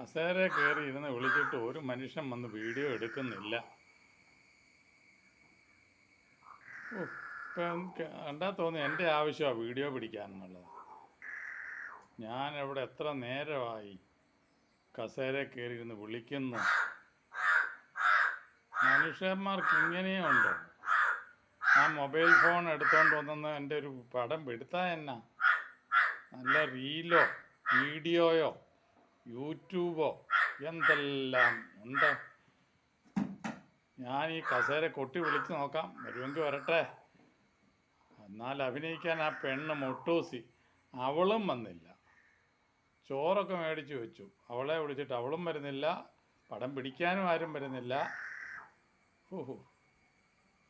കസേര കയറി ഇരുന്ന് വിളിച്ചിട്ട് ഒരു മനുഷ്യൻ വന്ന് വീഡിയോ എടുക്കുന്നില്ല. ഇപ്പം കണ്ടാ തോന്നി എൻ്റെ ആവശ്യമാണ് വീഡിയോ പിടിക്കാനെന്നുള്ളത്. ഞാനിവിടെ എത്ര നേരമായി കസേര കയറി ഇരുന്ന് വിളിക്കുന്നു. മനുഷ്യന്മാർക്ക് ഇങ്ങനെയുണ്ടോ? ആ മൊബൈൽ ഫോൺ എടുത്തോണ്ട് വന്നെന്ന് എൻ്റെ ഒരു പടം എടുത്താൽ എന്നാ നല്ല റീലോ വീഡിയോയോ യൂട്യൂബോ എന്തെല്ലാം ഉണ്ട്. ഞാൻ ഈ കസേര കൊട്ടി വിളിച്ച് നോക്കാം, വരുമെങ്കിൽ വരട്ടെ. എന്നാൽ അഭിനയിക്കാൻ ആ പെണ്ണ് മൊട്ടൂസി അവളും വന്നില്ല. ചോറൊക്കെ മേടിച്ച് വെച്ചു, അവളെ വിളിച്ചിട്ട് അവളും വരുന്നില്ല. പടം പിടിക്കാനും ആരും വരുന്നില്ല. ഓഹോ,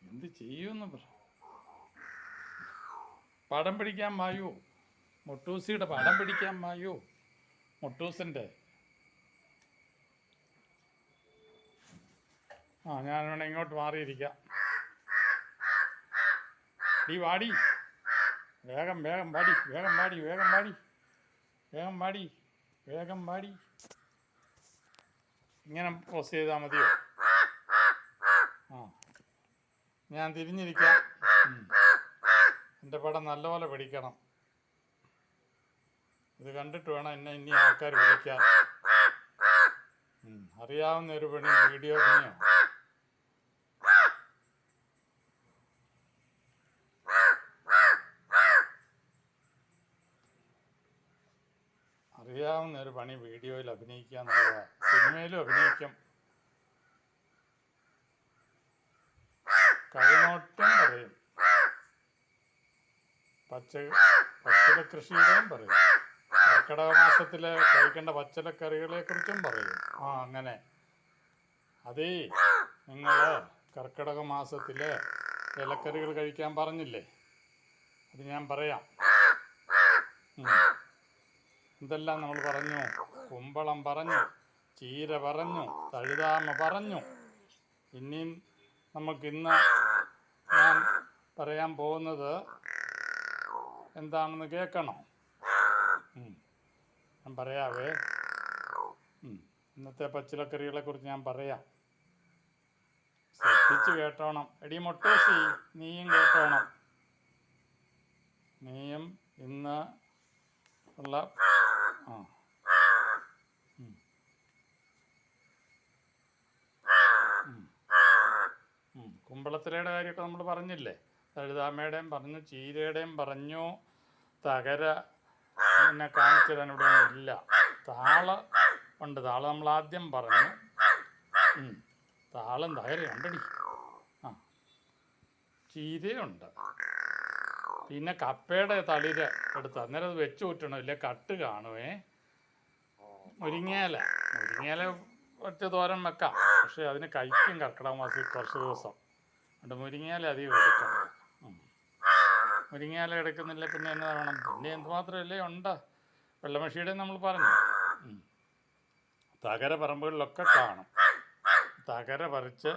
എന്ത് ചെയ്യുമെന്ന് പറ. പടം പിടിക്കാൻ വായൂ, മൊട്ടൂസിയുടെ പടം പിടിക്കാൻ വായൂ. മൊട്ടൂസിൻ്റെ ഞാൻ വേണേ ഇങ്ങോട്ട് മാറിയിരിക്കാം. ഈ വാടി, വേഗം വേഗം വാടി, വേഗം വാടി, വേഗം വാടി, വേഗം വാടി, വേഗം വാടി. ഇങ്ങനെ പോസ്റ്റ് ചെയ്താൽ മതിയോ? ഞാൻ തിരിഞ്ഞിരിക്കാം. എൻ്റെ പടം നല്ലപോലെ പിടിക്കണം. ഇത് കണ്ടിട്ട് വേണം എന്നെ ഇനി ആൾക്കാർ വിളിക്കാൻ. അറിയാവുന്ന ഒരു പണി വീഡിയോ പണിയോ? അറിയാവുന്ന ഒരു പണി വീഡിയോയിൽ അഭിനയിക്കുക എന്നുള്ളതാണ്. സിനിമയിലും അഭിനയിക്കും, കൈനോട്ടം പറയും, പച്ചില കൃഷിയുടെയും പറയും, കർക്കിടക മാസത്തിൽ കഴിക്കേണ്ട പച്ചിലക്കറികളെ കുറിച്ചും പറയും. അങ്ങനെ അതേ, നിങ്ങൾ കർക്കിടക മാസത്തിൽ ഇലക്കറികൾ കഴിക്കാൻ പറഞ്ഞില്ലേ? അത് ഞാൻ പറയാം. എന്തെല്ലാം നമ്മൾ പറഞ്ഞു. കുമ്പളം പറഞ്ഞു, ചീര പറഞ്ഞു, തഴുതാമ പറഞ്ഞു. ഇനിയും നമുക്കിന്ന് ഞാൻ പറയാൻ പോകുന്നത് എന്താണെന്ന് കേൾക്കണോ? ഞാൻ പറയാവേ. ഇന്നത്തെ പച്ചിലക്കറികളെ കുറിച്ച് ഞാൻ പറയാം, ശ്രദ്ധിച്ച് കേട്ടോണം. എടി മൊട്ടൂസി, നീയും കേട്ടോണം. നീയും ഇന്ന് ഉള്ള കുമ്പളത്തിലയുടെ കാര്യമൊക്കെ നമ്മൾ പറഞ്ഞില്ലേ? തഴുതാമയുടെയും പറഞ്ഞു, ചീരയുടെയും പറഞ്ഞു. തകര പിന്നെ കാണിച്ചു തരാൻ ഇവിടെ ഇല്ല. താള ഉണ്ട്, താള നമ്മൾ ആദ്യം പറഞ്ഞു. താളം തകരയുണ്ടടി. ചീരയുണ്ട്. പിന്നെ കപ്പയുടെ തളിര് എടുത്ത് അന്നേരം അത് വെച്ച് കൂറ്റണം, ഇല്ലേ കട്ട് കാണുവേ. മുരിങ്ങയില ഒറ്റ തോരൻ വെക്കാം, പക്ഷെ അതിന് കഴിക്കും കർക്കിടക മാസത്തിൽ കുറച്ച് ദിവസം. അതുകൊണ്ട് മുരിങ്ങയില അധികം എടുക്കണം. മുരിങ്ങയില എടുക്കുന്നില്ല പിന്നെ എന്നാ വേണം? പിന്നെ എന്തുമാത്രമല്ലേ ഉണ്ട്. വെള്ളമഷിയുടെ നമ്മൾ പറഞ്ഞു. തകര പറമ്പുകളിലൊക്കെ കാണും. തകര പറിച്ച്,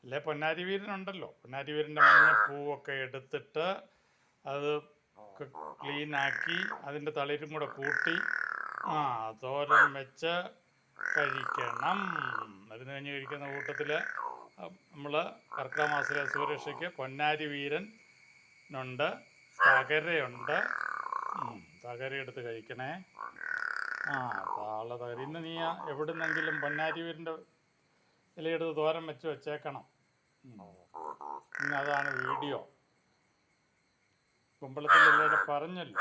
അല്ലേ പൊന്നാരി വീരനുണ്ടല്ലോ, പൊന്നാരി വീരൻ്റെ മഞ്ഞപ്പൂവൊക്കെ എടുത്തിട്ട് അത് ക്ലീനാക്കി അതിൻ്റെ തളിരും കൂടെ കൂട്ടി തോരൻ വെച്ച് കഴിക്കണം. മരുന്ന് കഴിഞ്ഞ് കഴിക്കുന്ന കൂട്ടത്തിൽ നമ്മൾ കർക്കിടക മാസത്തിലെ സുരക്ഷയ്ക്ക് പൊന്നാരി വീരനുണ്ട്, തകരയുണ്ട്. തകര എടുത്ത് കഴിക്കണേ. തകര. ഇന്ന് നീ എവിടുന്നെങ്കിലും പൊന്നാരി വീരൻ്റെ ഇലയെടുത്ത് തോരൻ വെച്ച് വെച്ചേക്കണം. അതാണ് വീഡിയോ. കുമ്പളത്തിൻ്റെ ഇലയുടെ പറഞ്ഞല്ലോ.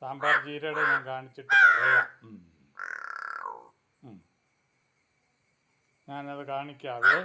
സാമ്പാർ ജീരയുടെ ഞാൻ കാണിച്ചിട്ട് പറയാം. ഞാനത് കാണിക്കാവേ.